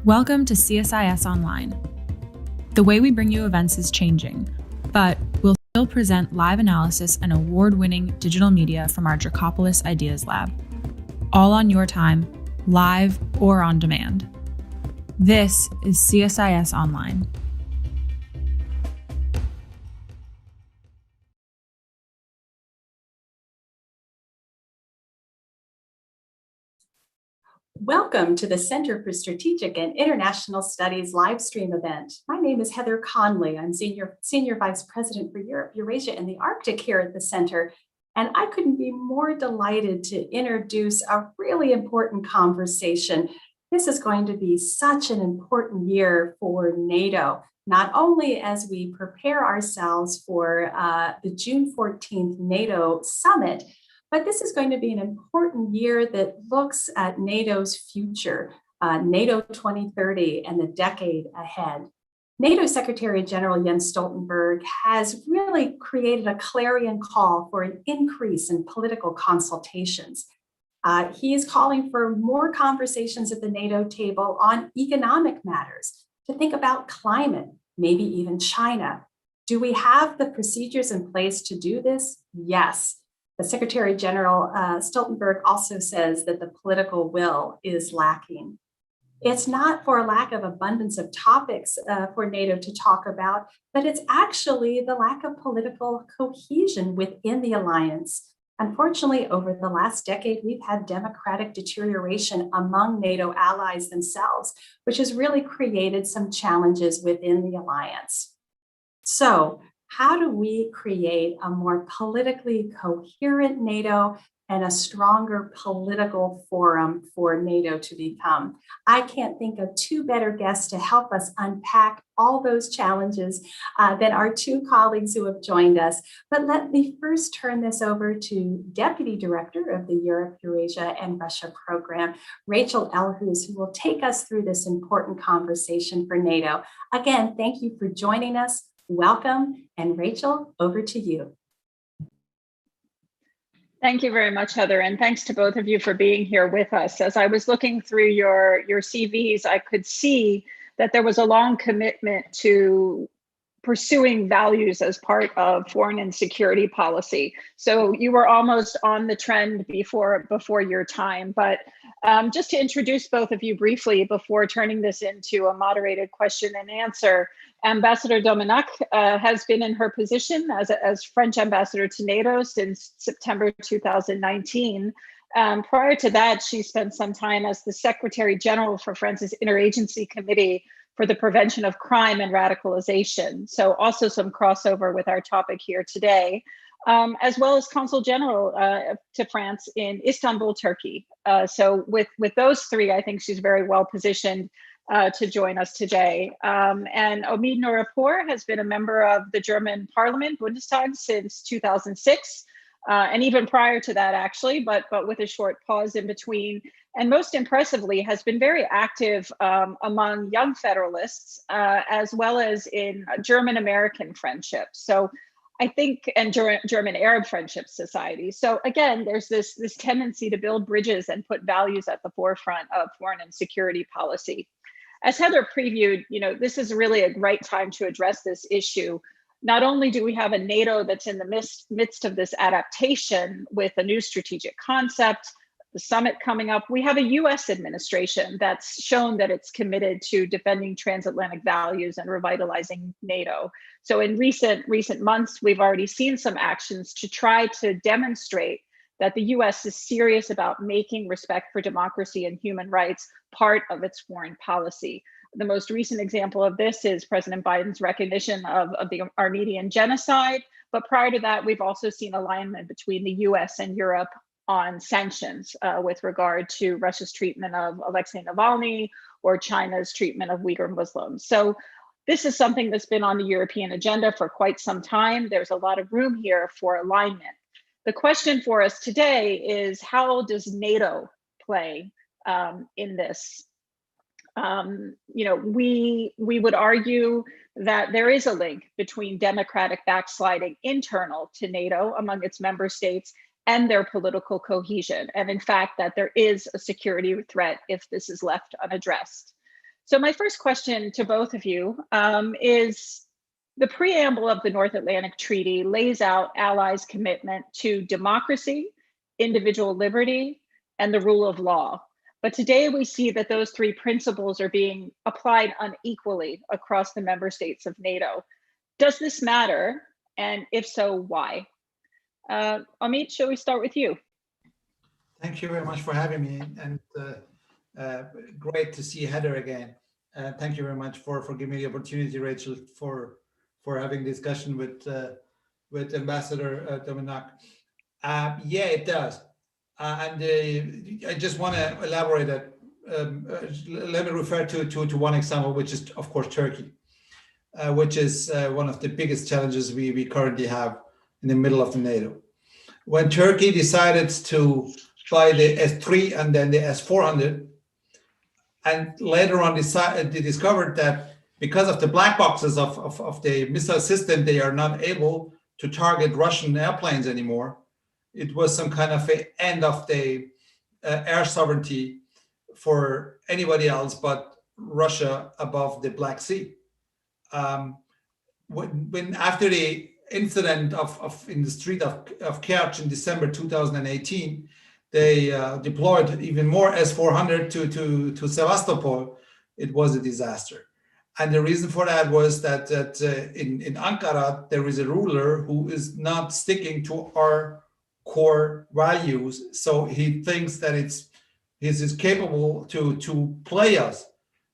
Welcome to CSIS Online. The way we bring you events is changing, but we'll still present live analysis and award-winning digital media from our Dracopolis Ideas Lab. All on your time, live or on demand. This is CSIS Online. Welcome to the Center for Strategic and International Studies live stream event. My name is Heather Conley. I'm Senior Vice President for Europe, Eurasia, and the Arctic here at the Center. And I couldn't be more delighted to introduce a really important conversation. This is going to be such an important year for NATO, not only as we prepare ourselves for the June 14th NATO summit, but this is going to be an important year that looks at NATO's future, NATO 2030 and the decade ahead. NATO Secretary General Jens Stoltenberg has really created a clarion call for an increase in political consultations. He is calling for more conversations at the NATO table on economic matters, to think about climate, maybe even China. Do we have the procedures in place to do this? Yes. The Secretary General Stoltenberg also says that the political will is lacking. It's not for a lack of abundance of topics for NATO to talk about, but it's actually the lack of political cohesion within the alliance. Unfortunately, over the last decade, we've had democratic deterioration among NATO allies themselves, which has really created some challenges within the alliance. So, how do we create a more politically coherent NATO and a stronger political forum for NATO to become? I can't think of two better guests to help us unpack all those challenges than our two colleagues who have joined us. But let me first turn this over to Deputy Director of the Europe, Eurasia, and Russia Program, Rachel Alhus, who will take us through this important conversation for NATO. Again, thank you for joining us. Welcome, and Rachel, over to you. Thank you very much, Heather, and thanks to both of you for being here with us. As I was looking through your CVs, I could see that there was a long commitment to pursuing values as part of foreign and security policy. So you were almost on the trend before your time. But just to introduce both of you briefly before turning this into a moderated question and answer, Ambassador Dominac has been in her position as French ambassador to NATO since September 2019. Prior to that, she spent some time as the Secretary General for France's Interagency Committee for the Prevention of Crime and Radicalization. So also some crossover with our topic here today, as well as Consul General to France in Istanbul, Turkey. So with those three, I think she's very well positioned to join us today. And Omid Nourapour has been a member of the German Parliament, Bundestag, since 2006. And even prior to that, actually, but with a short pause in between. And most impressively, has been very active among young Federalists, as well as in German-American friendships. So I think, and German-Arab Friendship Society. So again, there's this tendency to build bridges and put values at the forefront of foreign and security policy. As Heather previewed, this is really a great time to address this issue. Not only do we have a NATO that's in the midst of this adaptation with a new strategic concept, the summit coming up, we have a US administration that's shown that it's committed to defending transatlantic values and revitalizing NATO. So in recent months, we've already seen some actions to try to demonstrate that the US is serious about making respect for democracy and human rights part of its foreign policy. The most recent example of this is President Biden's recognition of the Armenian genocide. But prior to that, we've also seen alignment between the US and Europe on sanctions with regard to Russia's treatment of Alexei Navalny or China's treatment of Uyghur Muslims. So this is something that's been on the European agenda for quite some time. There's a lot of room here for alignment. The question for us today is, how does NATO play in this? We would argue that there is a link between democratic backsliding internal to NATO among its member states and their political cohesion. And in fact, that there is a security threat if this is left unaddressed. So my first question to both of you is, the preamble of the North Atlantic Treaty lays out allies' commitment to democracy, individual liberty, and the rule of law. But today we see that those three principles are being applied unequally across the member states of NATO. Does this matter? And if so, why? Amit, shall we start with you? Thank you very much for having me, and great to see Heather again. Thank you very much for giving me the opportunity, Rachel, for having discussion with Ambassador Dominic. Yeah, it does, and I just want to elaborate that. Let me refer to one example, which is of course Turkey, which is one of the biggest challenges we currently have in the middle of the NATO. When Turkey decided to buy the S-3 and then the S-400, and later on they discovered that because of the black boxes of the missile system, they are not able to target Russian airplanes anymore. It was some kind of an end of the air sovereignty for anybody else but Russia above the Black Sea. When after the incident in the street of Kerch in December 2018, they deployed even more S-400 to Sevastopol. It was a disaster. And the reason for that was that in Ankara, there is a ruler who is not sticking to our core values. So he thinks that he is capable to play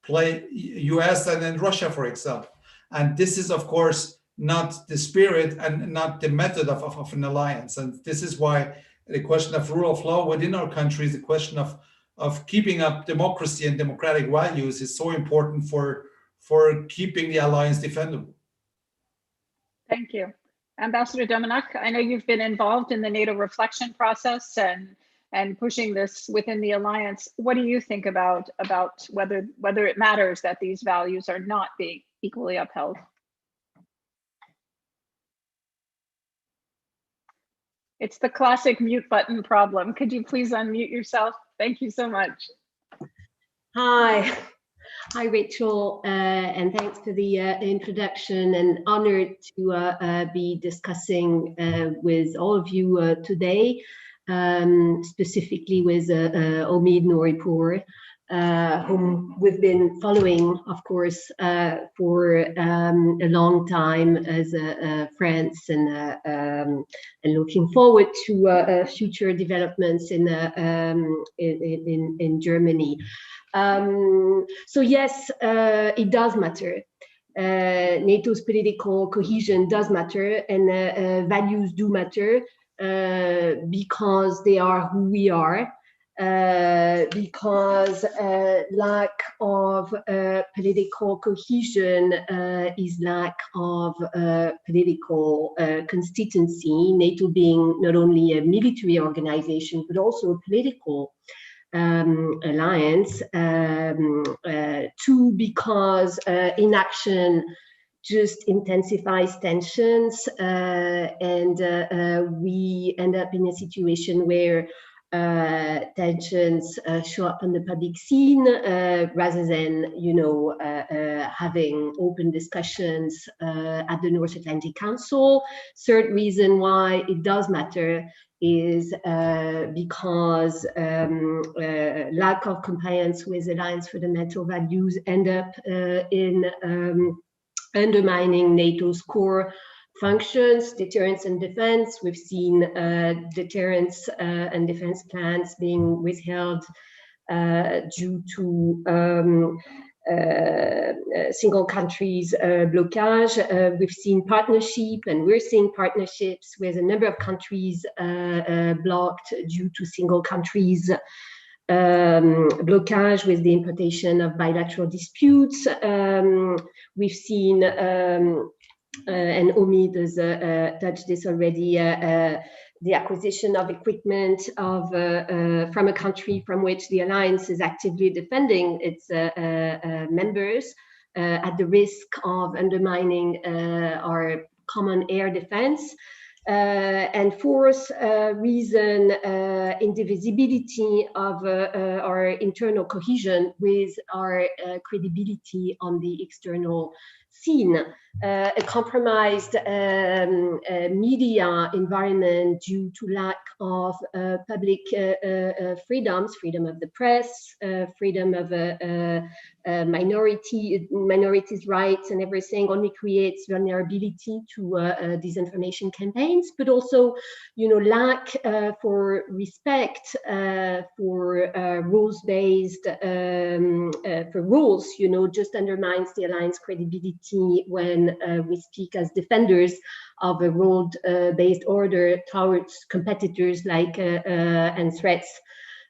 US and then Russia, for example. And this is, of course, not the spirit and not the method of an alliance. And this is why the question of rule of law within our countries, the question of keeping up democracy and democratic values is so important for keeping the alliance defendable. Thank you. Ambassador Dominic, I know you've been involved in the NATO reflection process and pushing this within the alliance. What do you think about whether it matters that these values are not being equally upheld? It's the classic mute button problem. Could you please unmute yourself? Thank you so much. Hi, Rachel, and thanks for the introduction, and honored to be discussing with all of you today, specifically with Omid Nouripur, whom we've been following, of course, for a long time as friends, and looking forward to future developments in Germany. So yes, it does matter. NATO's political cohesion does matter, and values do matter, because they are who we are. Because lack of political cohesion is lack of political consistency, NATO being not only a military organization, but also a political alliance. Two, because inaction just intensifies tensions, and we end up in a situation where tensions show up on the public scene rather than, having open discussions at the North Atlantic Council. Third reason why it does matter is because lack of compliance with alliance fundamental values end up in undermining NATO's core functions, deterrence and defense. We've seen deterrence and defense plans being withheld due to single countries blockage. We've seen partnership, and we're seeing partnerships with a number of countries blocked due to single countries blockage with the importation of bilateral disputes. We've seen and Omid has touched this already, the acquisition of equipment from a country from which the alliance is actively defending its members at the risk of undermining our common air defense. And fourth reason, indivisibility of our internal cohesion with our credibility on the external scene. A compromised media environment due to lack of public freedoms, freedom of the press, freedom of minorities' rights and everything only creates vulnerability to disinformation campaigns, but also, lack for respect for rules-based, for rules, just undermines the alliance credibility when we speak as defenders of a rule-based order towards competitors like and threats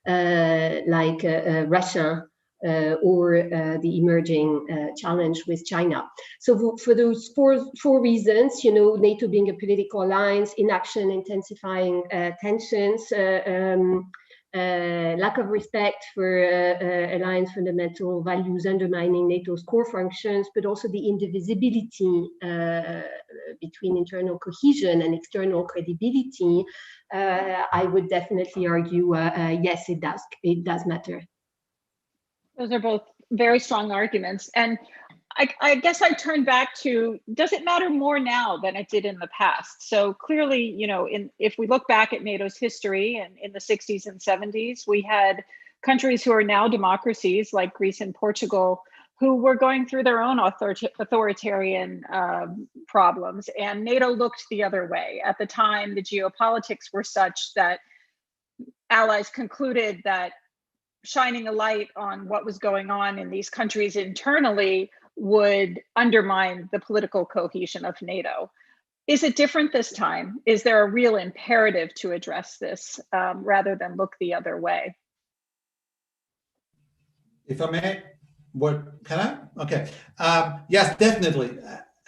like Russia or the emerging challenge with China. So for those four reasons, NATO being a political alliance, inaction intensifying tensions, lack of respect for alliance fundamental values undermining NATO's core functions, but also the indivisibility between internal cohesion and external credibility, I would definitely argue, yes, it does matter. Those are both very strong arguments. And I guess I turn back to, does it matter more now than it did in the past? So clearly, if we look back at NATO's history and in the 60s and 70s, we had countries who are now democracies like Greece and Portugal, who were going through their own authoritarian problems, and NATO looked the other way. At the time, the geopolitics were such that allies concluded that shining a light on what was going on in these countries internally would undermine the political cohesion of NATO. Is it different this time? Is there a real imperative to address this rather than look the other way? If I may, can I? Okay. Yes, definitely.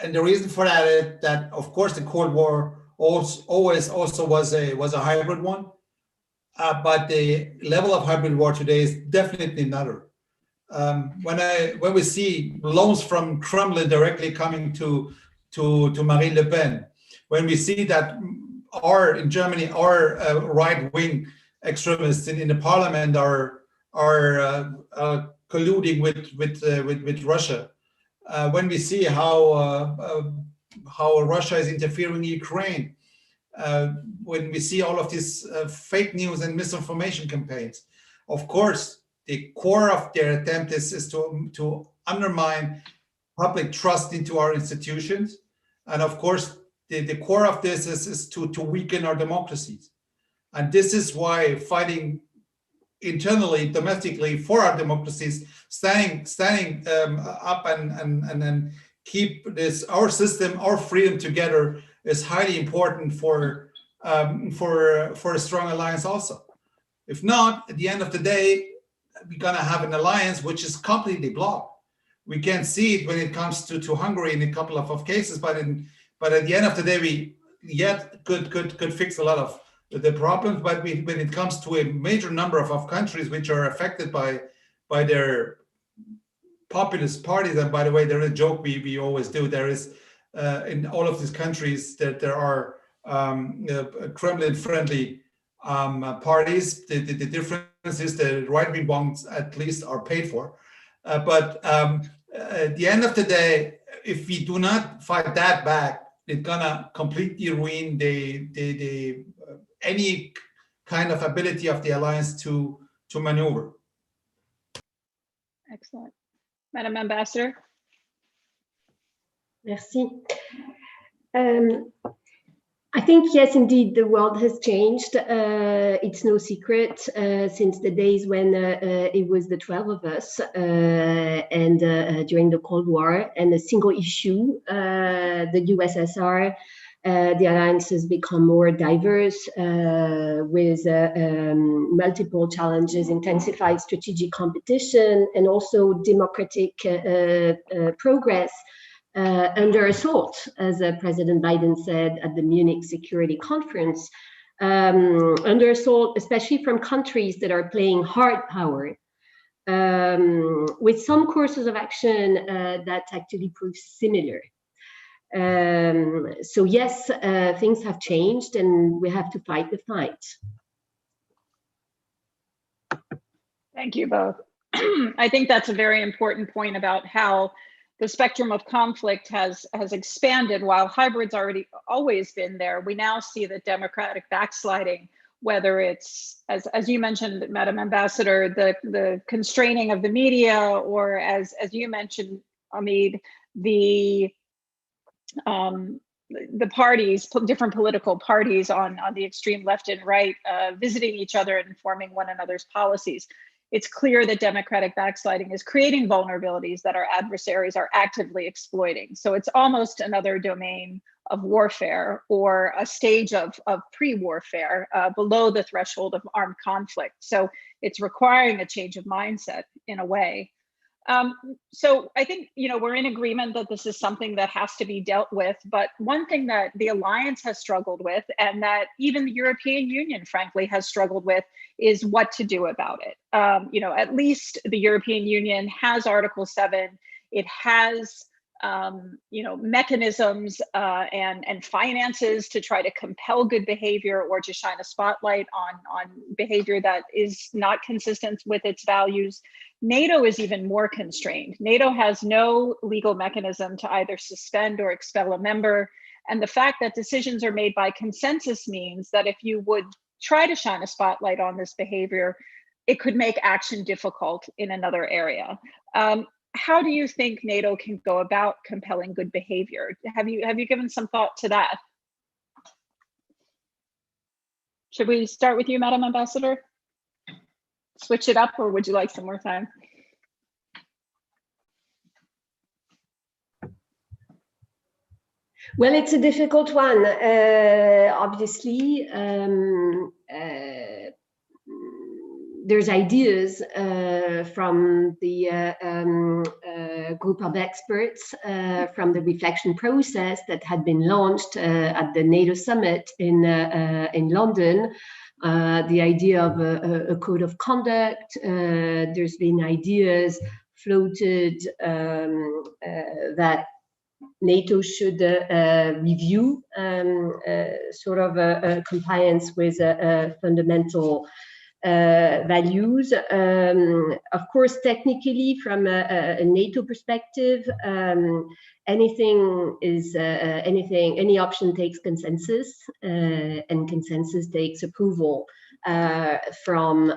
And the reason for that is that, of course, the Cold War always also was a hybrid one. But the level of hybrid war today is definitely another. When we see loans from Kremlin directly coming to Marine Le Pen, when we see that in Germany our right-wing extremists in the parliament are colluding with Russia, when we see how Russia is interfering in Ukraine, when we see all of these fake news and misinformation campaigns, of course, the core of their attempt is to undermine public trust into our institutions. And of course, the core of this is to weaken our democracies. And this is why fighting internally, domestically for our democracies, standing up and keep our system, our freedom together is highly important for a strong alliance also. If not, at the end of the day, we're gonna have an alliance which is completely blocked. We can see it when it comes to Hungary in a couple of cases, but at the end of the day, we could fix a lot of the problems. But when it comes to a major number of countries which are affected by their populist parties, and by the way, there is a joke we always do. There is in all of these countries that there are Kremlin-friendly parties. The difference is the right-wing ones at least are paid for. But at the end of the day, if we do not fight that back, it's gonna completely ruin the any kind of ability of the alliance to maneuver. Excellent. Madam Ambassador. Merci. I think, yes, indeed, the world has changed. It's no secret since the days when it was the 12 of us and during the Cold War and a single issue, the USSR, the alliance has become more diverse with multiple challenges, intensified strategic competition, and also democratic progress under assault, as President Biden said at the Munich Security Conference, under assault, especially from countries that are playing hard power, with some courses of action that actually prove similar. So yes, things have changed, and we have to fight the fight. Thank you both. I think that's a very important point about how the spectrum of conflict has expanded. While hybrid's always been there, we now see the democratic backsliding, whether it's, as you mentioned, Madam Ambassador, the constraining of the media, or as you mentioned, Omid, the parties, different political parties on the extreme left and right, visiting each other and informing one another's policies. It's clear that democratic backsliding is creating vulnerabilities that our adversaries are actively exploiting. So it's almost another domain of warfare, or a stage of pre-warfare below the threshold of armed conflict. So it's requiring a change of mindset in a way. So I think, we're in agreement that this is something that has to be dealt with. But one thing that the Alliance has struggled with, and that even the European Union, frankly, has struggled with, is what to do about it. At least the European Union has Article 7. It has, mechanisms and finances to try to compel good behavior, or to shine a spotlight on behavior that is not consistent with its values. NATO is even more constrained. NATO has no legal mechanism to either suspend or expel a member. And the fact that decisions are made by consensus means that if you would try to shine a spotlight on this behavior, it could make action difficult in another area. How do you think NATO can go about compelling good behavior? Have you given some thought to that? Should we start with you, Madam Ambassador? Switch it up, or would you like some more time? Well, it's a difficult one. Obviously, there's ideas from the group of experts from the reflection process that had been launched at the NATO summit in London. The idea of a code of conduct. There's been ideas floated that NATO should review sort of a compliance with fundamental values. Of course, technically, from a NATO perspective, any option takes consensus, and consensus takes approval from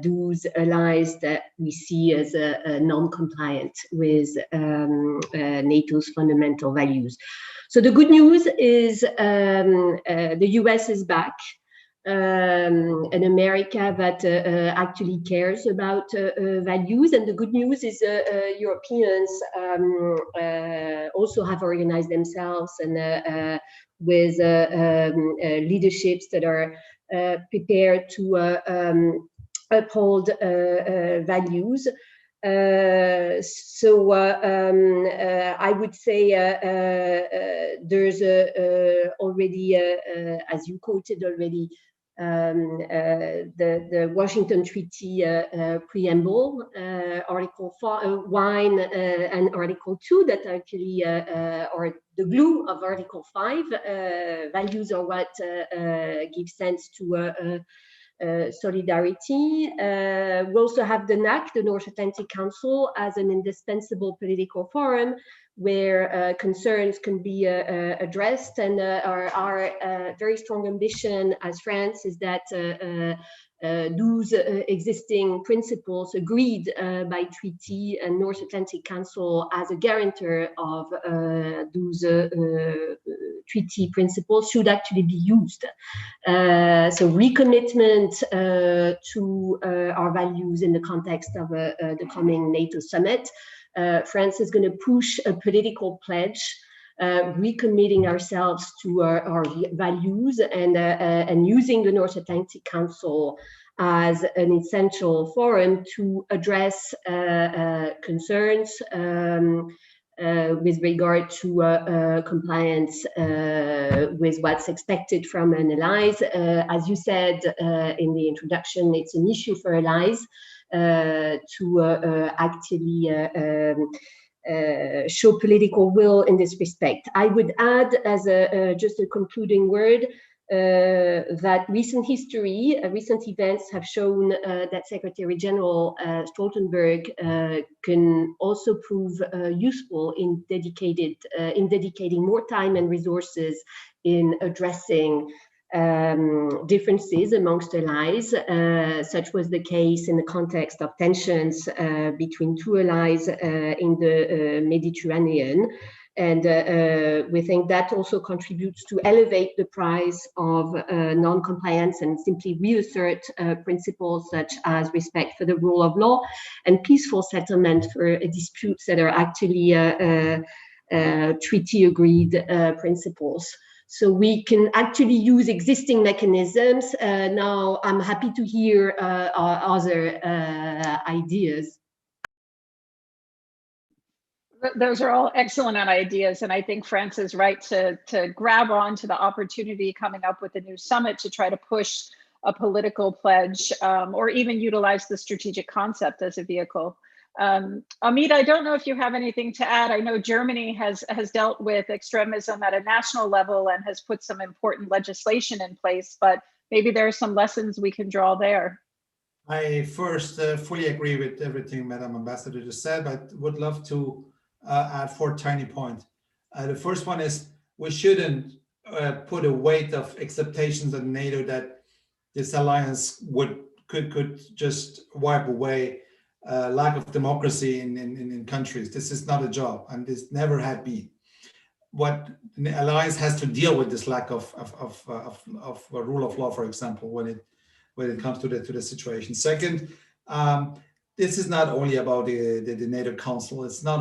those allies that we see as non-compliant with NATO's fundamental values. So the good news is the US is back. An America that actually cares about values, and the good news is Europeans also have organized themselves, and with leaderships that are prepared to uphold values. So I would say there's already, as you quoted already, the Washington Treaty preamble, Article 1 and Article 2 that actually are the glue of Article 5. Values are what give sense to solidarity. We also have the NAC, the North Atlantic Council, as an indispensable political forum where concerns can be addressed. And our very strong ambition as France is that those existing principles agreed by treaty and North Atlantic Council as a guarantor of those treaty principles should actually be used. So recommitment to our values in the context of the coming NATO summit. France is going to push a political pledge, recommitting ourselves to our values, and using the North Atlantic Council as an essential forum to address concerns with regard to compliance with what's expected from an allies. As you said in the introduction, it's an issue for allies to actually show political will in this respect. I would add, as just a concluding word, that recent history, recent events have shown that Secretary General Stoltenberg can also prove useful in dedicating more time and resources in addressing differences amongst allies. Such was the case in the context of tensions between two allies in the Mediterranean. And we think that also contributes to elevate the price of non-compliance and simply reassert principles such as respect for the rule of law and peaceful settlement for disputes that are actually treaty-agreed principles. So we can actually use existing mechanisms. Now, I'm happy to hear other ideas. Those are all excellent ideas, and I think France is right to grab on to the opportunity coming up with a new summit to try to push a political pledge or even utilize the strategic concept as a vehicle. Amit, I don't know if you have anything to add. I know Germany has dealt with extremism at a national level and has put some important legislation in place, but maybe there are some lessons we can draw there. I first fully agree with everything Madam Ambassador just said, but would love to add 4 tiny points. The first one is we shouldn't put a weight of expectations on NATO that this alliance could just wipe away lack of democracy in countries. This is not a job, and this never had been. What the alliance has to deal with this lack of rule of law, for example, when it comes to the situation. Second, this is not only about the NATO Council. It's not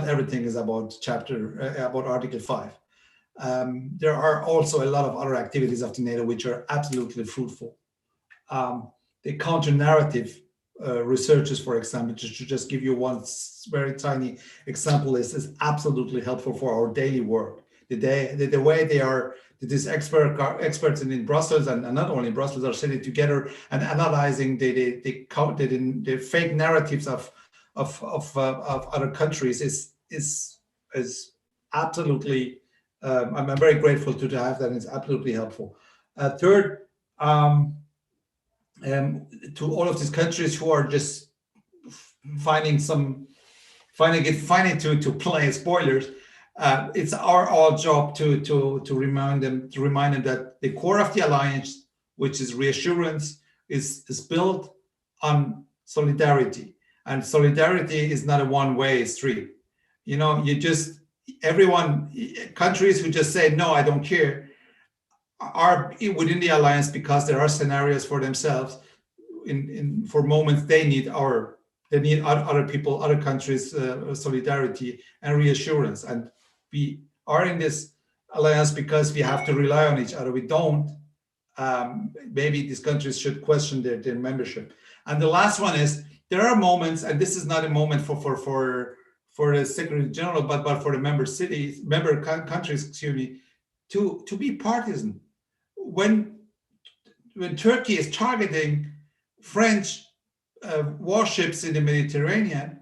everything is about about Article 5. There are also a lot of other activities of the NATO which are absolutely fruitful. The counter-narrative researchers, for example, to just give you one very tiny example, is absolutely helpful for our daily work. The way they are, these experts in Brussels and not only in Brussels are sitting together and analyzing the fake narratives of other countries is absolutely. I'm very grateful to have that. It's absolutely helpful. Third, to all of these countries who are just finding it to play spoilers. It's our job to remind them that the core of the alliance, which is reassurance, is built on solidarity, and solidarity is not a one-way street. You know, countries who just say no, I don't care, are within the alliance because there are scenarios for themselves. For moments they need other people, other countries' solidarity and reassurance, and we are in this alliance because we have to rely on each other. We don't. Maybe these countries should question their membership. And the last one is there are moments, and this is not a moment for the Secretary General, but for the member countries, excuse me, to be partisan. When Turkey is targeting French warships in the Mediterranean,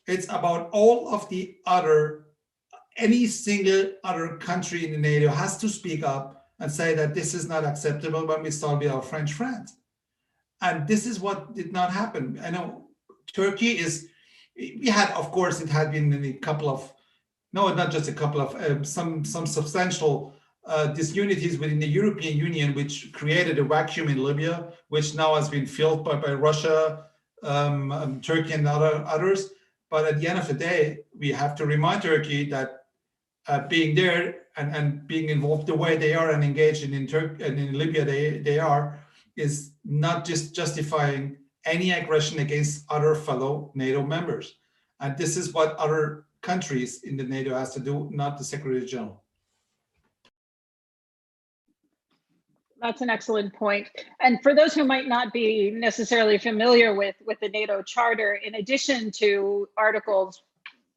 it's about all of the any single other country in the NATO has to speak up and say that this is not acceptable when we start with our French friends. And this is what did not happen. I know Turkey it had been in a couple of, no, not just a couple of, some substantial disunities within the European Union, which created a vacuum in Libya, which now has been filled by Russia, Turkey and others. But at the end of the day, we have to remind Turkey that being there and being involved the way they are and engaged in Turkey and in Libya they are, is not just justifying any aggression against other fellow NATO members. And this is what other countries in the NATO has to do, not the Secretary General. That's an excellent point. And for those who might not be necessarily familiar with the NATO Charter, in addition to Article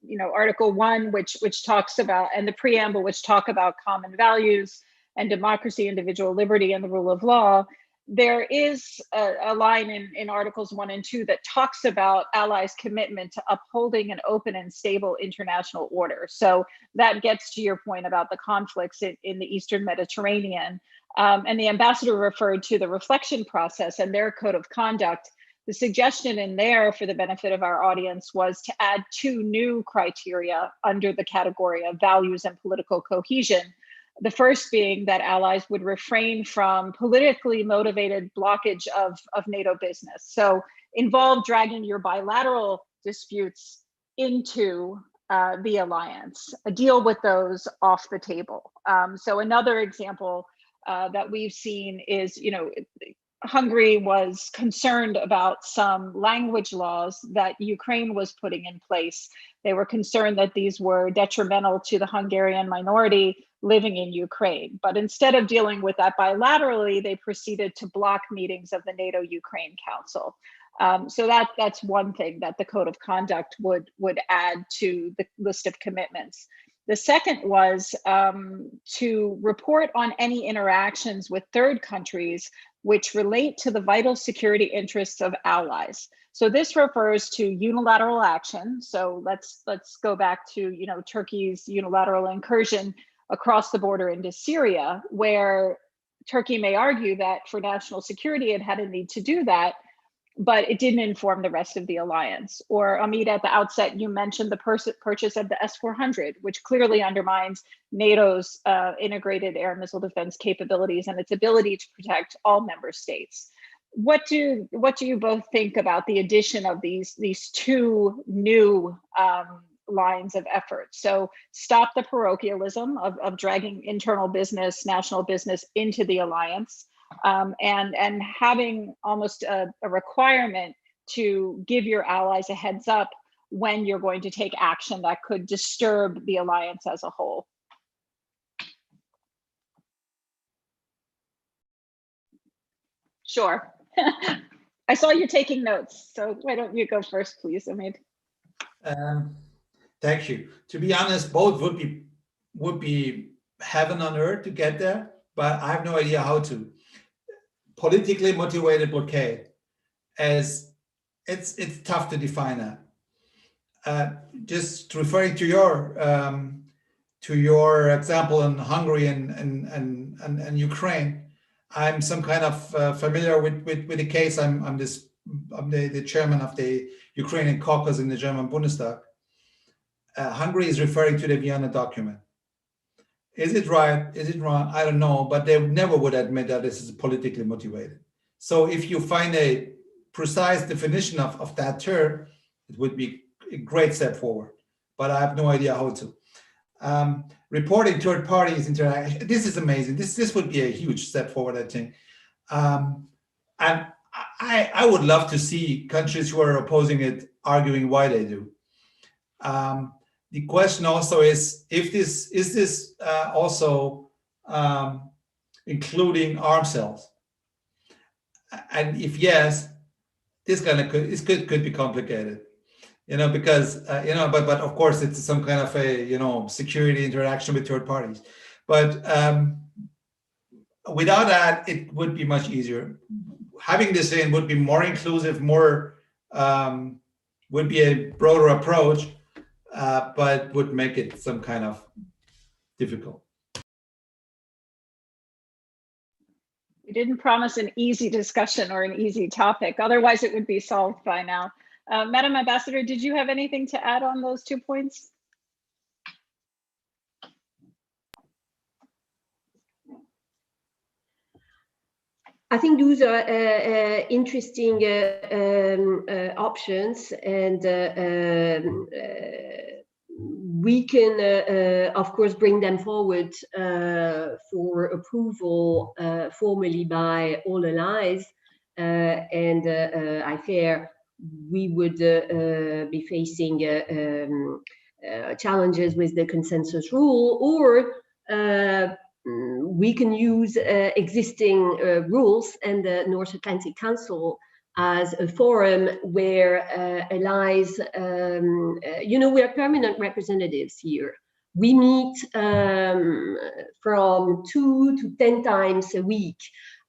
1, which talks about, and the preamble, which talk about common values and democracy, individual liberty, and the rule of law, there is a line in Articles 1 and 2 that talks about allies' commitment to upholding an open and stable international order. So that gets to your point about the conflicts in the Eastern Mediterranean. And the ambassador referred to the reflection process and their code of conduct. The suggestion in there, for the benefit of our audience, was to add 2 new criteria under the category of values and political cohesion. The first being that allies would refrain from politically motivated blockage of NATO business. So involve dragging your bilateral disputes into the alliance, deal with those off the table. So another example that we've seen is, Hungary was concerned about some language laws that Ukraine was putting in place. They were concerned that these were detrimental to the Hungarian minority living in Ukraine. But instead of dealing with that bilaterally, they proceeded to block meetings of the NATO-Ukraine Council. So that's one thing that the code of conduct would add to the list of commitments. The second was to report on any interactions with third countries which relate to the vital security interests of allies. So this refers to unilateral action. So let's go back to Turkey's unilateral incursion across the border into Syria, where Turkey may argue that for national security it had a need to do that, but it didn't inform the rest of the alliance. Or Amit, at the outset, you mentioned the purchase of the S-400, which clearly undermines NATO's integrated air missile defense capabilities and its ability to protect all member states. What do you both think about the addition of these 2 new lines of effort? So stop the parochialism of dragging internal business, national business into the alliance. And having almost a requirement to give your allies a heads up when you're going to take action that could disturb the alliance as a whole. Sure. I saw you taking notes, so why don't you go first, please, Amit? Thank you. To be honest, both would be heaven on earth to get there, but I have no idea how to. Politically motivated blockade, as it's tough to define that. Just referring to your example in Hungary and Ukraine, I'm some kind of familiar with the case. I'm the chairman of the Ukrainian caucus in the German Bundestag. Hungary is referring to the Vienna document. Is it right? Is it wrong? I don't know, but they never would admit that this is politically motivated. So if you find a precise definition of that term, it would be a great step forward, but I have no idea how to. Reporting third parties interaction, this is amazing. This would be a huge step forward, I think. And I would love to see countries who are opposing it arguing why they do. The question also is, if this is also including arms sales, and if yes, this could be complicated, because but of course it's some kind of a security interaction with third parties. But without that, it would be much easier. Having this in would be more inclusive, would be a broader approach. But would make it some kind of difficult. We didn't promise an easy discussion or an easy topic. Otherwise, it would be solved by now. Madam Ambassador, did you have anything to add on those 2 points? I think those are interesting options, and we can, of course, bring them forward for approval formally by all allies. And I fear we would be facing challenges with the consensus rule, or we can use existing rules and the North Atlantic Council as a forum where allies, we are permanent representatives here. We meet from 2 to 10 times a week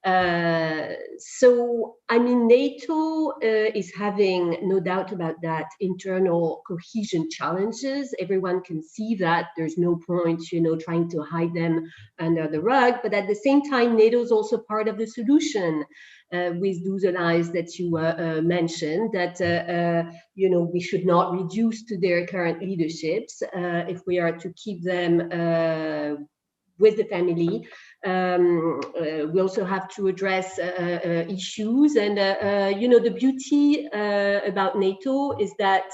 So, I mean, NATO is having, no doubt about that, internal cohesion challenges. Everyone can see that. There's no point, trying to hide them under the rug. But at the same time, NATO is also part of the solution with those allies that you mentioned, that, we should not reduce to their current leaderships if we are to keep them with the family. We also have to address issues, and the beauty about NATO is that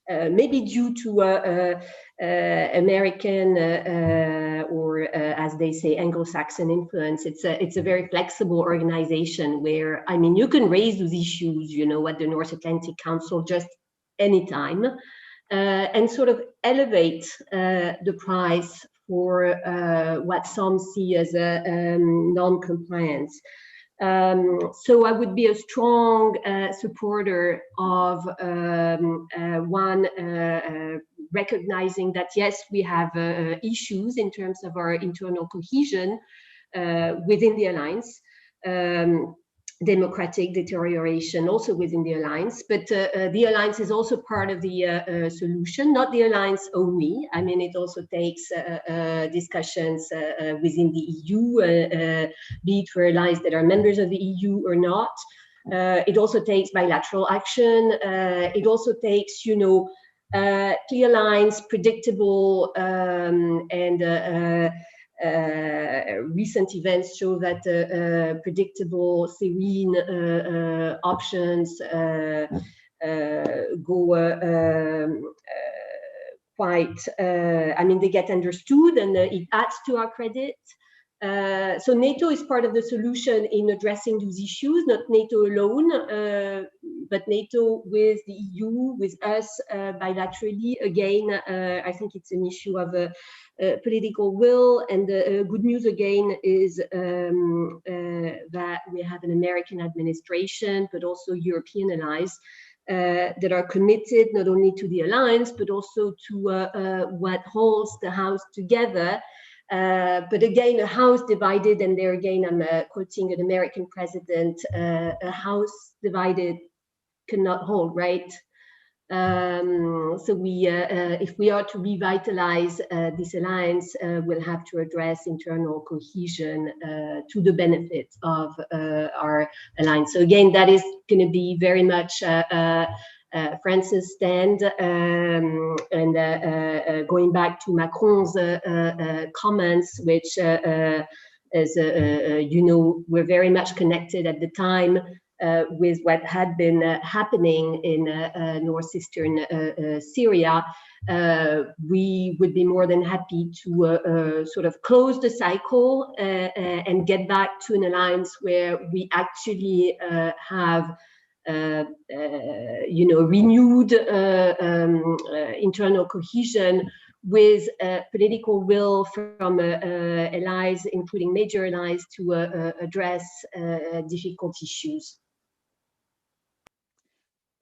maybe due to American or as they say, Anglo-Saxon influence, it's a very flexible organization where, I mean, you can raise those issues, at the North Atlantic Council just anytime, and sort of elevate the price for what some see as a non-compliance. So I would be a strong supporter of recognizing that, yes, we have issues in terms of our internal cohesion within the alliance. Democratic deterioration also within the alliance, but the alliance is also part of the solution, not the alliance only. I mean, it also takes discussions within the EU, be it for allies that are members of the EU or not. It also takes bilateral action. It also takes, clear lines, predictable and recent events show that predictable, serene options go quite, I mean, they get understood, and it adds to our credit. So NATO is part of the solution in addressing those issues, not NATO alone, but NATO with the EU, with us bilaterally. Again, I think it's an issue of political will, and the good news again is that we have an American administration, but also European allies that are committed not only to the alliance, but also to what holds the house together. But again, a house divided, and there again, I'm quoting an American president, a house divided cannot hold, right? So we, if we are to revitalize this alliance, we'll have to address internal cohesion to the benefit of our alliance. So again, that is going to be very much France's stand, and going back to Macron's comments, which as we're very much connected at the time with what had been happening in northeastern Syria. We would be more than happy to sort of close the cycle and get back to an alliance where we actually have renewed internal cohesion with political will from allies, including major allies, to address difficult issues.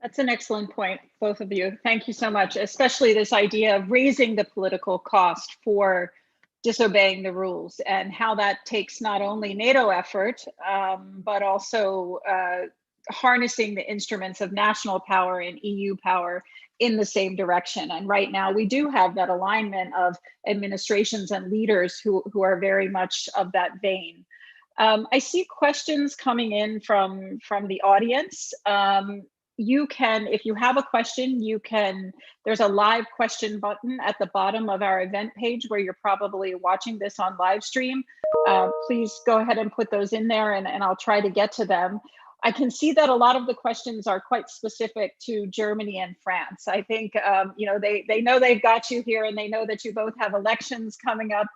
That's an excellent point, both of you. Thank you so much, especially this idea of raising the political cost for disobeying the rules, and how that takes not only NATO effort, but also harnessing the instruments of national power and EU power in the same direction. And right now we do have that alignment of administrations and leaders who are very much of that vein. I see questions coming in from the audience. You can, if you have a question, there's a live question button at the bottom of our event page where you're probably watching this on live stream. Please go ahead and put those in there, and I'll try to get to them. I can see that a lot of the questions are quite specific to Germany and France. I think, they know they've got you here, and they know that you both have elections coming up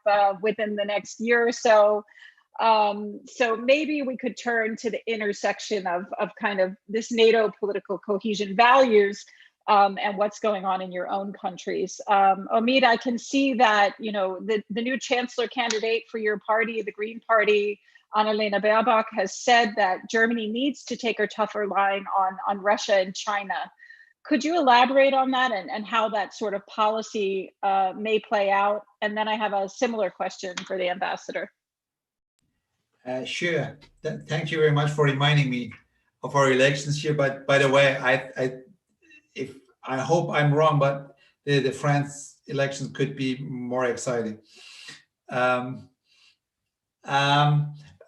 within the next year or so. So maybe we could turn to the intersection of kind of this NATO political cohesion values and what's going on in your own countries. Omid, I can see that, the new chancellor candidate for your party, the Green Party, Annalena Baerbock, has said that Germany needs to take a tougher line on Russia and China. Could you elaborate on that and how that sort of policy may play out? And then I have a similar question for the ambassador. Sure. Thank you very much for reminding me of our elections here. But by the way, I hope I'm wrong, but the France elections could be more exciting. Um,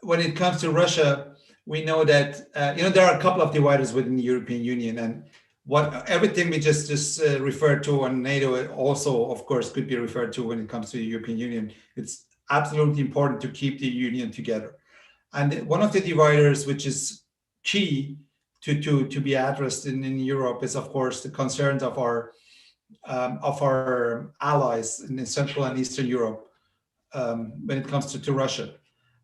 when it comes to Russia, we know that there are a couple of dividers within the European Union, and what everything we just referred to on NATO also, of course, could be referred to when it comes to the European Union. It's absolutely important to keep the union together. And one of the dividers, which is key to be addressed in Europe, is of course the concerns of our allies in Central and Eastern Europe when it comes to Russia.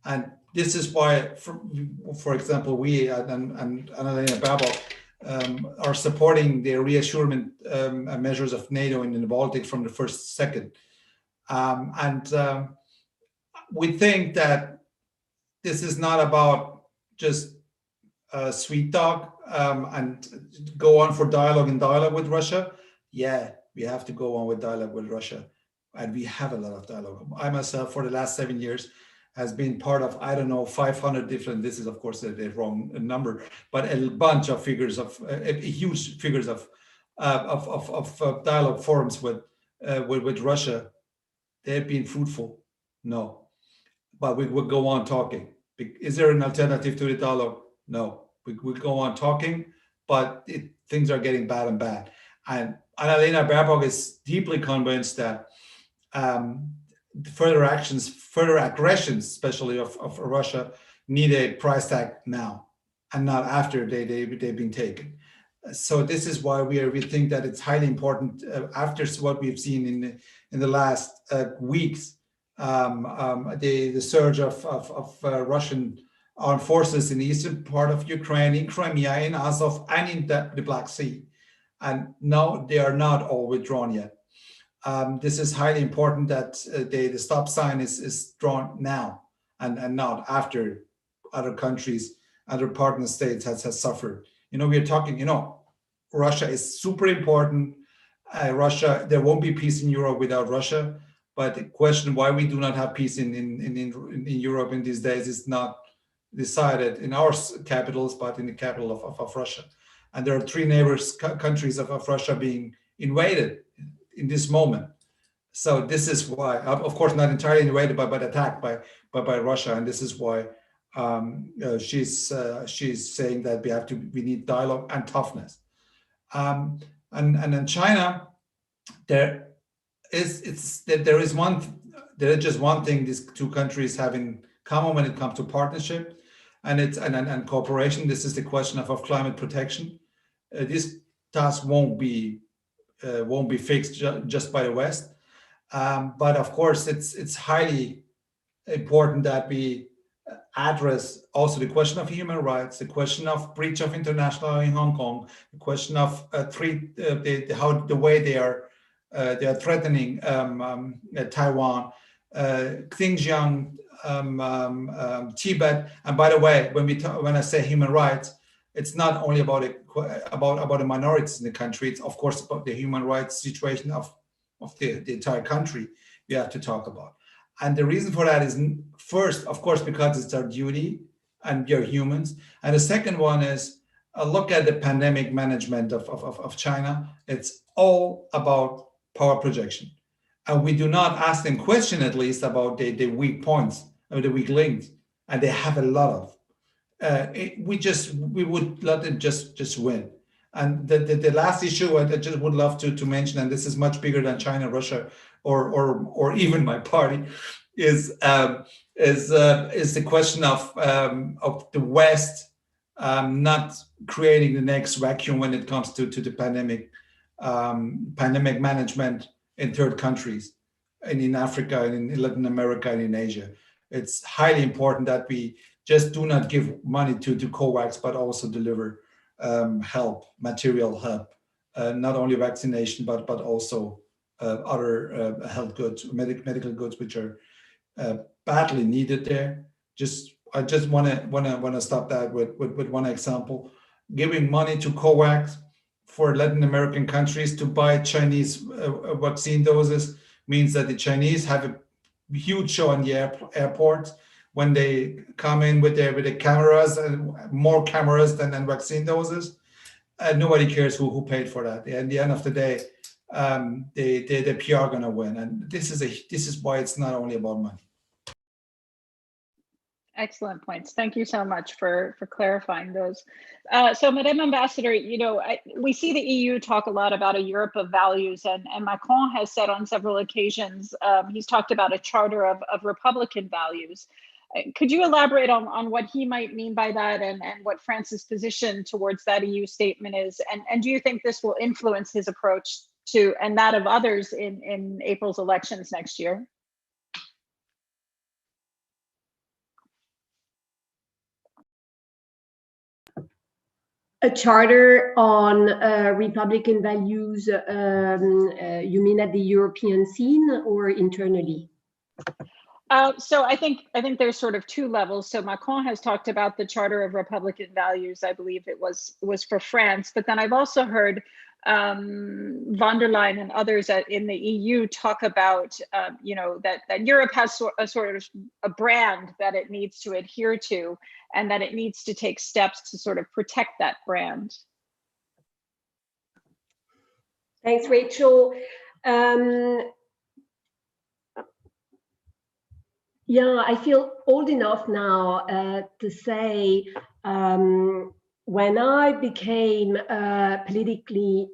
And this is why, for example, we and Annalena Baerbock are supporting the reassurance measures of NATO in the Baltic from the first second. We think that this is not about just sweet talk and go on for dialogue with Russia. Yeah, we have to go on with dialogue with Russia. And we have a lot of dialogue. I myself, for the last 7 years, has been part of, 500 different, this is of course the wrong number, but a bunch of figures of, huge figures of dialogue forums with Russia. They've been fruitful? No. But we will go on talking. Is there an alternative to the dialogue? No. We go on talking, but things are getting bad and bad. And Annalena Baerbock is deeply convinced that further aggressions, especially of Russia, need a price tag now and not after they've been taken. So this is why we think that it's highly important after what we've seen in the last weeks, the surge of Russian armed forces in the eastern part of Ukraine, in Crimea, in Azov, and in the Black Sea. And no, they are not all withdrawn yet. This is highly important that the stop sign is drawn now and not after other countries, other partner states has suffered. We are talking, Russia is super important. Russia, there won't be peace in Europe without Russia. But the question why we do not have peace in Europe in these days is not decided in our capitals, but in the capital of Russia. And there are three neighbors countries of Russia being invaded in this moment. So this is why, of course, not entirely invaded, but attacked by Russia. And this is why she's saying that we need dialogue and toughness. And in China, there is just one thing these two countries have in common when it comes to partnership and cooperation. This is the question of climate protection. This task won't be fixed just by the West, but of course it's highly important that we address also the question of human rights, the question of breach of international law in Hong Kong, the question of the way they are threatening Taiwan, Xinjiang, Tibet. And by the way, when I say human rights, it's not only about the minorities in the country. It's of course about the human rights situation of the entire country we have to talk about. And the reason for that is first, of course, because it's our duty and we are humans. And the second one is look at the pandemic management of China. It's all about power projection. And we do not ask them question, at least, about the weak points or the weak links. And they have a lot of. We would let them just win. And the last issue I just would love to mention, and this is much bigger than China, Russia, or even my party, is the question of the West not creating the next vacuum when it comes to the pandemic management in third countries, and in Africa, and in Latin America, and in Asia. It's highly important that we just do not give money to COVAX, but also deliver material help, not only vaccination, but also other health goods, medical goods, which are badly needed there. I just want to stop that with one example. Giving money to COVAX for Latin American countries to buy Chinese vaccine doses means that the Chinese have a huge show on the airports when they come in with the cameras and more cameras than vaccine doses. Nobody cares who paid for that. At the end of the day, the PR gonna win, and this is why it's not only about money. Excellent points. Thank you so much for clarifying those. So, Madame Ambassador, we see the EU talk a lot about a Europe of values, and Macron has said on several occasions, he's talked about a charter of Republican values. Could you elaborate on what he might mean by that, and what France's position towards that EU statement is? And do you think this will influence his approach to, and that of others in April's elections next year? A charter on Republican values, you mean at the European scene or internally? So I think there's sort of two levels. So Macron has talked about the Charter of Republican Values. I believe it was for France, but then I've also heard von der Leyen and others in the EU talk about that Europe has a sort of a brand that it needs to adhere to, and that it needs to take steps to sort of protect that brand. Thanks, Rachel. Yeah, I feel old enough now to say when I became politically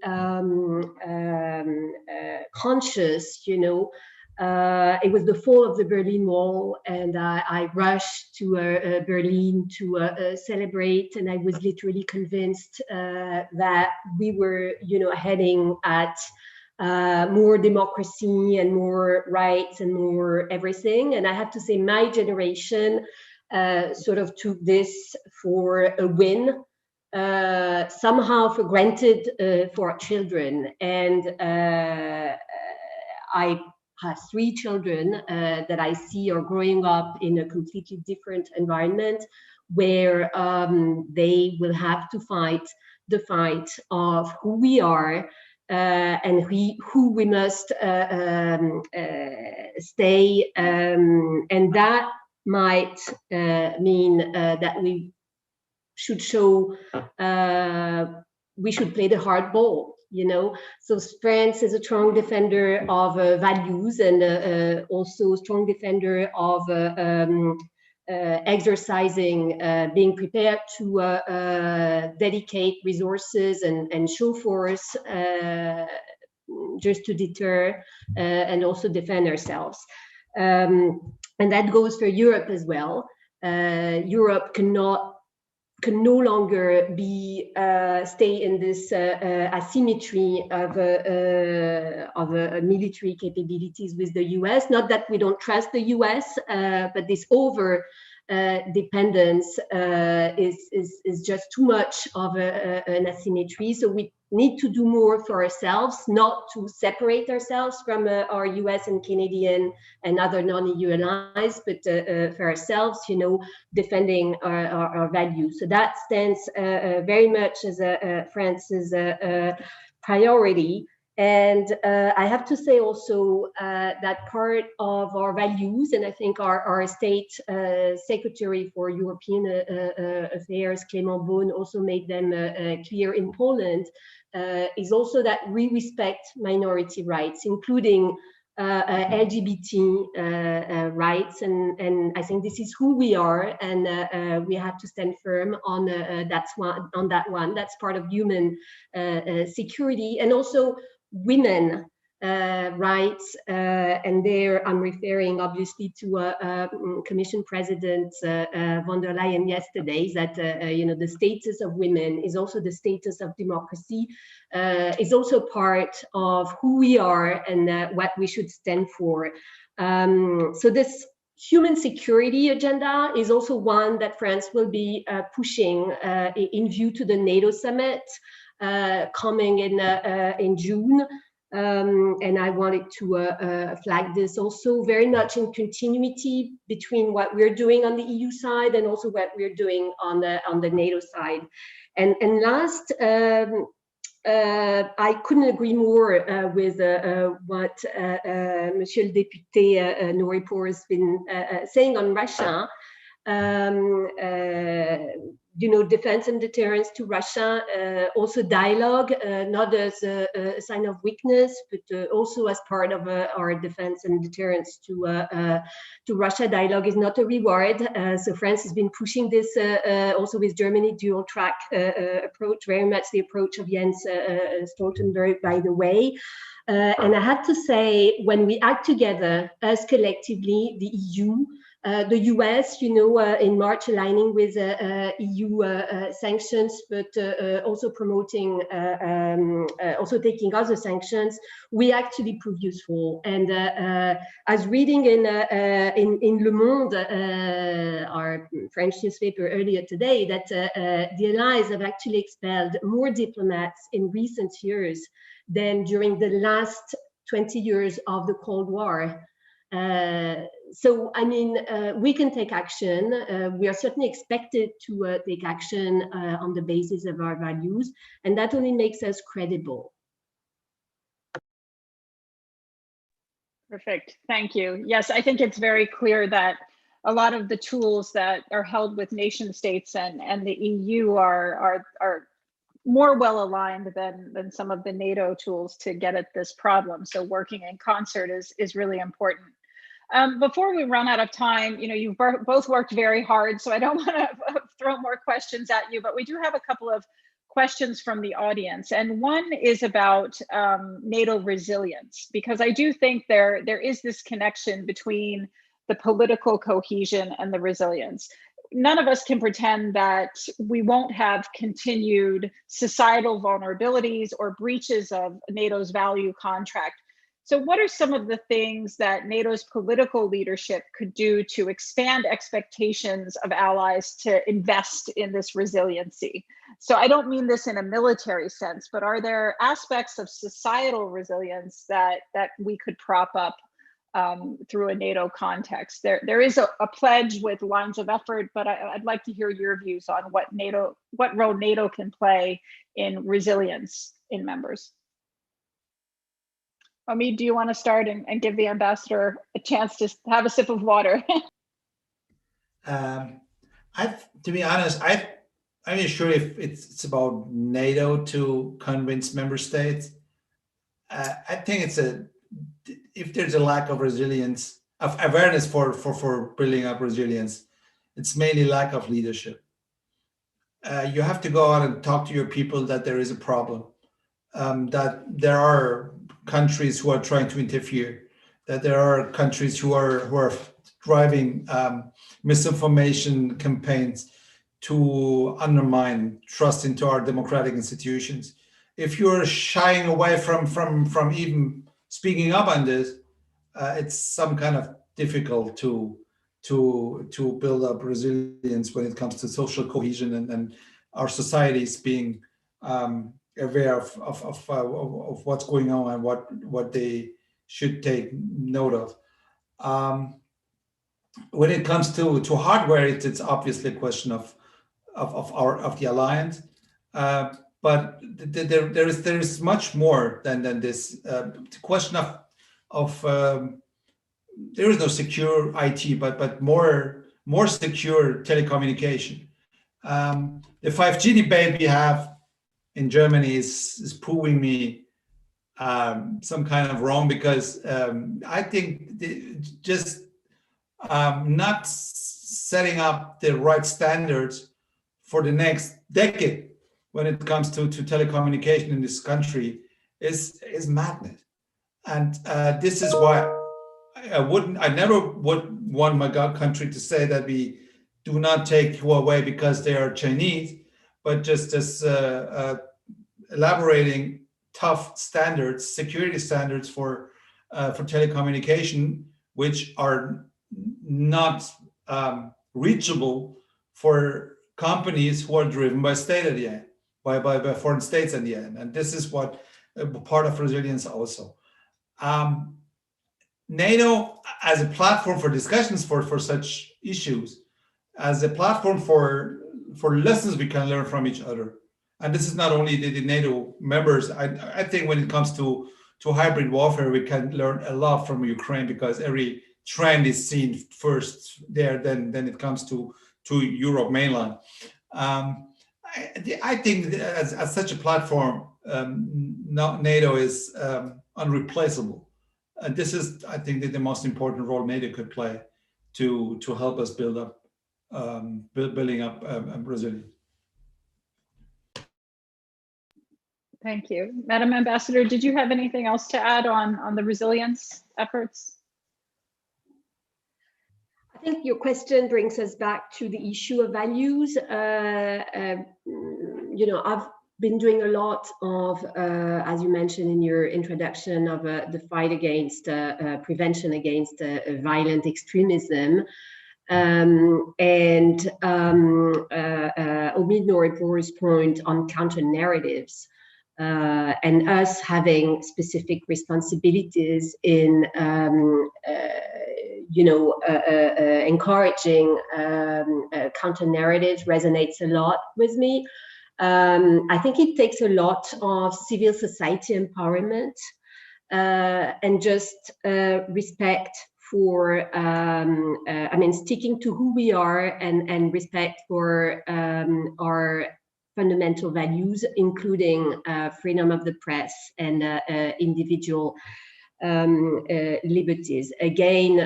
conscious, it was the fall of the Berlin Wall, and I rushed to Berlin to celebrate, and I was literally convinced that we were, heading at more democracy and more rights and more everything. And I have to say, my generation sort of took this for a win, somehow for granted for our children. And I have 3 children that I see are growing up in a completely different environment, where they will have to fight the fight of who we are, and who we must stay, and that might mean that we should show, we should play the hard ball, So France is a strong defender of values, and also a strong defender of exercising, being prepared to dedicate resources and show force just to deter and also defend ourselves. And that goes for Europe as well. Europe can no longer stay in this asymmetry of military capabilities with the US. Not that we don't trust the US, but this over dependence is just too much of an asymmetry. So we need to do more for ourselves, not to separate ourselves from our US and Canadian and other non-EU allies, but for ourselves, defending our values. So that stands very much as France's priority. And I have to say also that part of our values, and I think our state secretary for European affairs, Clément Beaune, also made them clear in Poland, is also that we respect minority rights, including LGBT rights, and I think this is who we are, and we have to stand firm on that one. That's part of human security, and also women rights, and there I'm referring obviously to Commission President von der Leyen yesterday, that the status of women is also the status of democracy, is also part of who we are and what we should stand for. So this human security agenda is also one that France will be pushing in view to the NATO summit coming in June. And I wanted to flag this also very much in continuity between what we're doing on the EU side and also what we're doing on the NATO side. And last, I couldn't agree more with what Monsieur le Député Nouripour has been saying on Russia. Defense and deterrence to Russia, also dialogue, not as a sign of weakness, but also as part of our defense and deterrence to Russia. Dialogue is not a reward. So France has been pushing this also with Germany dual track approach, very much the approach of Jens Stoltenberg, by the way. And I have to say, when we act together, us collectively, the EU, the US, in March aligning with EU sanctions, but also promoting, also taking other sanctions, we actually prove useful. And as reading in Le Monde, our French newspaper earlier today, that the Allies have actually expelled more diplomats in recent years than during the last 20 years of the Cold War. So, I mean, we can take action. We are certainly expected to take action on the basis of our values, and that only makes us credible. Perfect. Thank you. Yes, I think it's very clear that a lot of the tools that are held with nation states and the EU are more well aligned than some of the NATO tools to get at this problem. So working in concert is really important. Before we run out of time, you've both worked very hard, so I don't want to throw more questions at you, but we do have a couple of questions from the audience. And one is about NATO resilience, because I do think there is this connection between the political cohesion and the resilience. None of us can pretend that we won't have continued societal vulnerabilities or breaches of NATO's value contract. So what are some of the things that NATO's political leadership could do to expand expectations of allies to invest in this resiliency? So I don't mean this in a military sense, but are there aspects of societal resilience that we could prop up through a NATO context? There is a pledge with lines of effort, but I'd like to hear your views on what role NATO can play in resilience in members. Omid, do you want to start and give the ambassador a chance to have a sip of water? To be honest, I'm not sure if it's about NATO to convince member states. I think if there's a lack of resilience, of awareness for building up resilience, it's mainly lack of leadership. You have to go out and talk to your people that there is a problem, that there are countries who are trying to interfere, that there are countries who are driving misinformation campaigns to undermine trust into our democratic institutions. If you're shying away from even speaking up on this, it's some kind of difficult to build up resilience when it comes to social cohesion and our societies being aware of what's going on and what they should take note of. When it comes to hardware, it's obviously a question of the alliance, but there is much more than this. The question of there is no secure IT, but more secure telecommunication. The 5G debate we have in Germany is proving me some kind of wrong, because I think just not setting up the right standards for the next decade when it comes to telecommunication in this country is madness. And this is why I never would want my country to say that we do not take Huawei because they are Chinese, but just as elaborating tough standards, security standards for telecommunication, which are not reachable for companies who are driven by state at the end, by foreign states at the end. And this is what part of resilience also. NATO as a platform for discussions for such issues, as a platform for lessons we can learn from each other, and this is not only the NATO members. I think when it comes to hybrid warfare, we can learn a lot from Ukraine, because every trend is seen first there, then it comes to Europe mainland. I think that as such a platform, NATO is unreplaceable. And this is, I think, the most important role NATO could play to help us building up resilience. Thank you. Madam Ambassador, did you have anything else to add on the resilience efforts? I think your question brings us back to the issue of values. I've been doing a lot of, as you mentioned in your introduction, of the fight against prevention against violent extremism. Omid Nouripour's point on counter narratives. And us having specific responsibilities in, encouraging counter narratives resonates a lot with me. I think it takes a lot of civil society empowerment and just respect for, sticking to who we are and respect for our fundamental values, including freedom of the press and individual liberties. Again,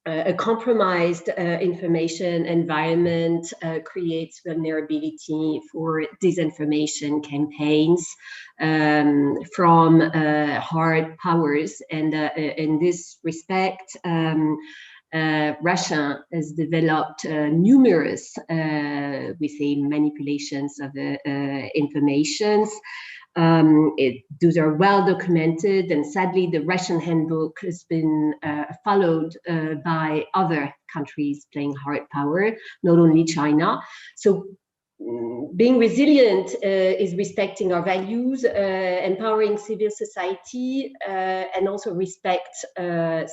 a compromised information environment creates vulnerability for disinformation campaigns from hard powers. And in this respect, Russia has developed numerous, manipulations of informations. Those are well documented, and sadly, the Russian handbook has been followed by other countries playing hard power, not only China. So being resilient is respecting our values, empowering civil society, and also respect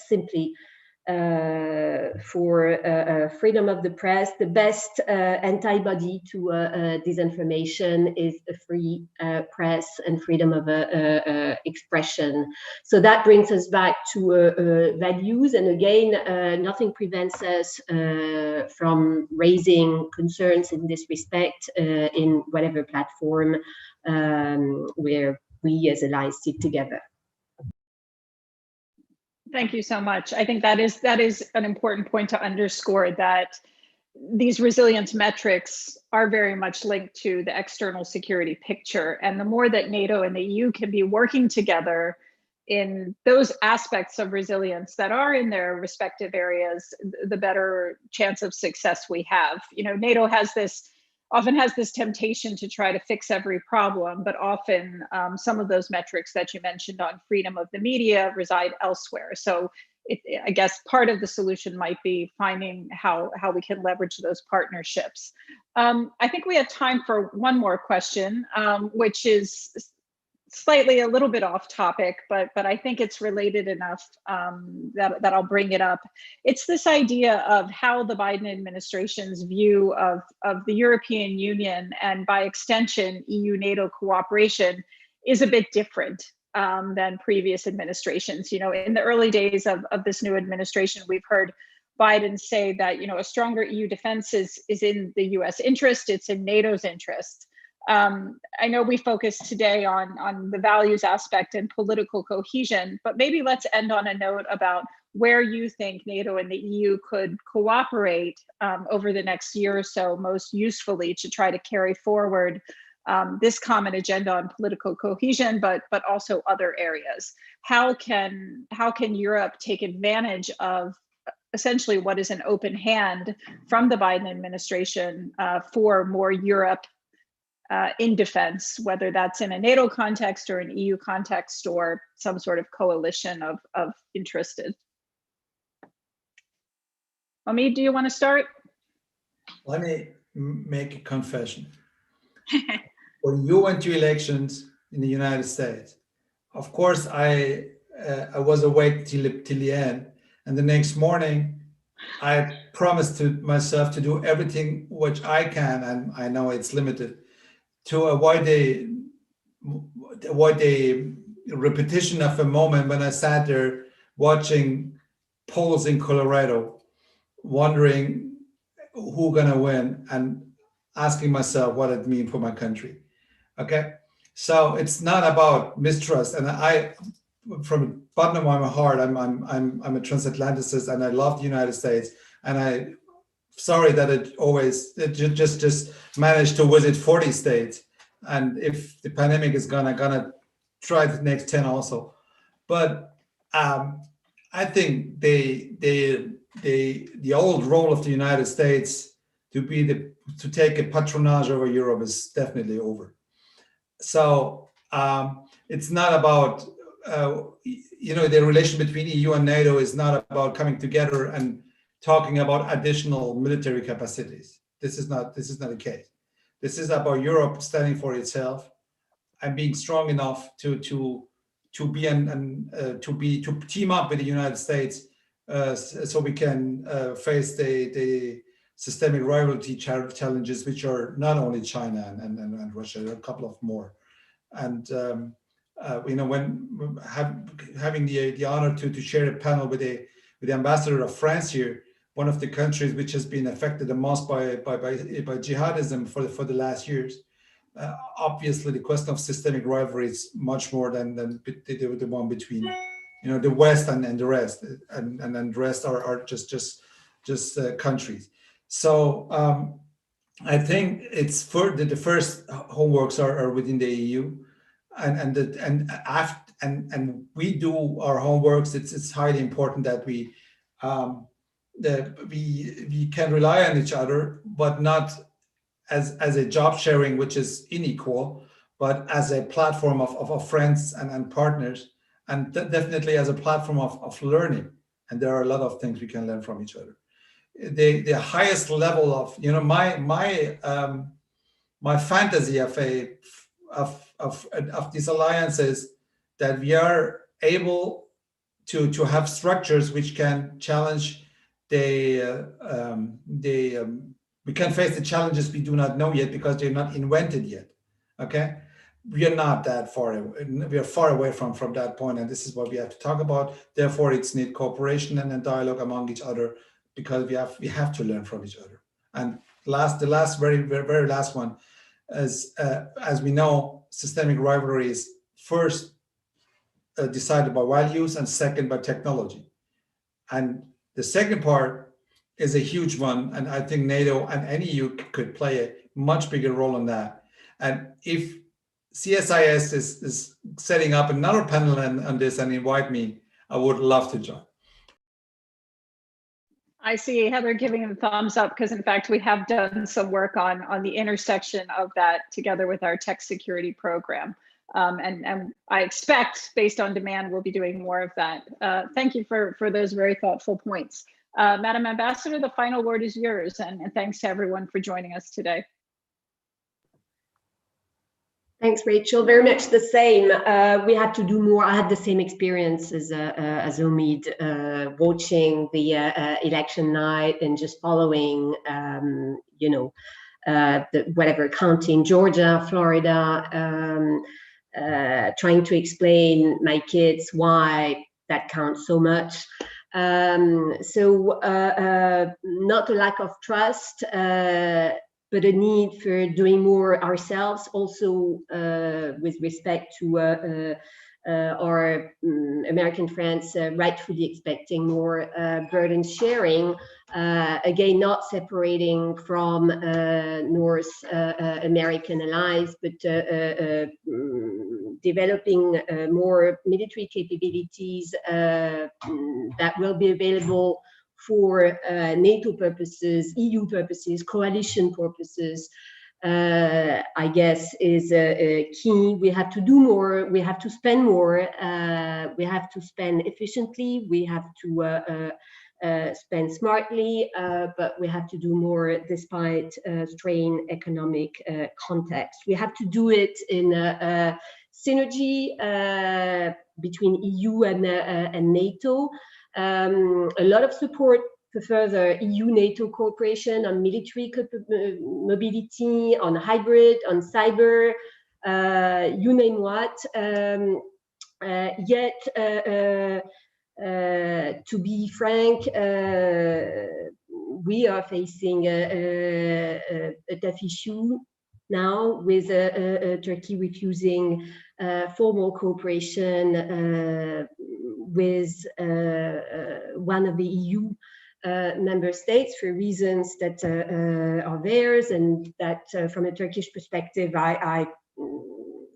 simply for freedom of the press. The best antibody to disinformation is a free press and freedom of expression. So that brings us back to values. And again, nothing prevents us from raising concerns in this respect in whatever platform where we as allies sit together. Thank you so much. I think that is an important point to underscore, that these resilience metrics are very much linked to the external security picture. And the more that NATO and the EU can be working together in those aspects of resilience that are in their respective areas, the better chance of success we have. NATO often has this temptation to try to fix every problem, but often some of those metrics that you mentioned on freedom of the media reside elsewhere. So I guess part of the solution might be finding how we can leverage those partnerships. I think we have time for one more question, which is slightly a little bit off topic, but I think it's related enough that I'll bring it up. It's this idea of how the Biden administration's view of the European Union, and by extension EU-NATO cooperation, is a bit different than previous administrations. In the early days of this new administration, we've heard Biden say that a stronger EU defense is in the US interest, it's in NATO's interest. I know we focused today on the values aspect and political cohesion, but maybe let's end on a note about where you think NATO and the EU could cooperate over the next year or so most usefully to try to carry forward this common agenda on political cohesion, but also other areas. How can Europe take advantage of essentially what is an open hand from the Biden administration for more Europe in defense, whether that's in a NATO context or an EU context or some sort of coalition of interested? Omid, do you want to start? Let me make a confession. When you went to elections in the United States, of course, I was awake till the end. And the next morning, I promised to myself to do everything which I can, and I know it's limited, to avoid the repetition of a moment when I sat there watching polls in Colorado, wondering who's gonna win and asking myself what it means for my country. Okay, so it's not about mistrust, and I, from the bottom of my heart, I'm a transatlanticist, and I love the United States, and I sorry that it just managed to visit 40 states, and if the pandemic is gonna try the next 10 also, but I think the old role of the United States to take a patronage over Europe is definitely over. So it's not about the relation between EU and NATO is not about coming together and talking about additional military capacities. This is not the case. This is about Europe standing for itself and being strong enough to team up with the United States so we can face the systemic rivalry challenges, which are not only China and Russia, there are a couple of more. And when having the honor to share a panel with the ambassador of France here, one of the countries which has been affected the most by jihadism for the last years. Obviously, the question of systemic rivalry is much more than the one between the West and the rest, and then the rest are just countries. So I think it's the first homeworks are within the EU, and we do our homeworks. It's highly important that we can rely on each other, but not as a job sharing, which is unequal, but as a platform of friends and partners, and definitely as a platform of learning. And there are a lot of things we can learn from each other. The highest level of my fantasy of these alliances, that we are able to have structures which can challenge we can face the challenges we do not know yet because they're not invented yet. Okay, we are not that far away. We are far away from that point, and this is what we have to talk about. Therefore, it's need cooperation and dialogue among each other, because we have to learn from each other. And the last very last one is, as we know, systemic rivalry is first decided by values and second by technology. And the second part is a huge one, and I think NATO and EU could play a much bigger role in that. And if CSIS is setting up another panel on this and invite me, I would love to join. I see Heather giving a thumbs up, because in fact we have done some work on the intersection of that together with our tech security program. And I expect, based on demand, we'll be doing more of that. Thank you for those very thoughtful points. Madam Ambassador, the final word is yours, and thanks to everyone for joining us today. Thanks, Rachel. Very much the same. We had to do more. I had the same experience as Omid, watching the election night and just following, whatever county in Georgia, Florida, trying to explain my kids why that counts so much. Not a lack of trust, but a need for doing more ourselves, also with respect to our American friends rightfully expecting more burden sharing, again, not separating from North American allies, but developing more military capabilities that will be available for NATO purposes, EU purposes, coalition purposes, I guess is a key. We have to do more, we have to spend more, we have to spend efficiently, we have to spend smartly, but we have to do more despite strained economic context. We have to do it in a synergy between EU and NATO. A lot of support further EU-NATO cooperation on military mobility, on hybrid, on cyber, you name what. Yet, to be frank, we are facing a tough issue now with Turkey refusing formal cooperation with one of the EU member states for reasons that are theirs and that from a Turkish perspective I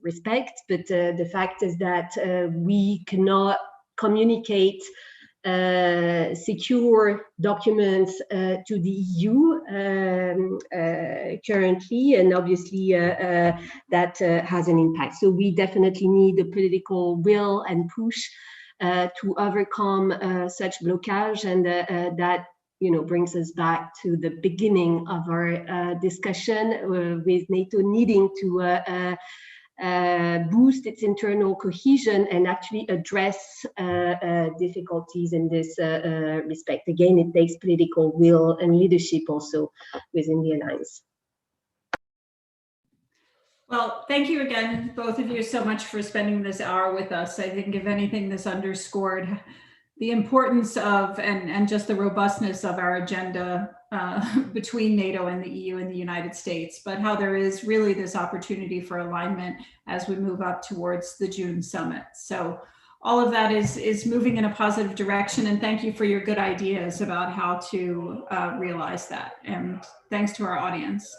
respect, but the fact is that we cannot communicate secure documents to the EU currently, and obviously that has an impact. So we definitely need the political will and push to overcome such blockage, and that brings us back to the beginning of our discussion with NATO needing to boost its internal cohesion and actually address difficulties in this respect. Again, it takes political will and leadership also within the alliance. Well, thank you again, both of you, so much for spending this hour with us. I think, if anything, this underscored the importance of and just the robustness of our agenda between NATO and the EU and the United States, but how there is really this opportunity for alignment as we move up towards the June summit. So all of that is moving in a positive direction, and thank you for your good ideas about how to realize that. And thanks to our audience.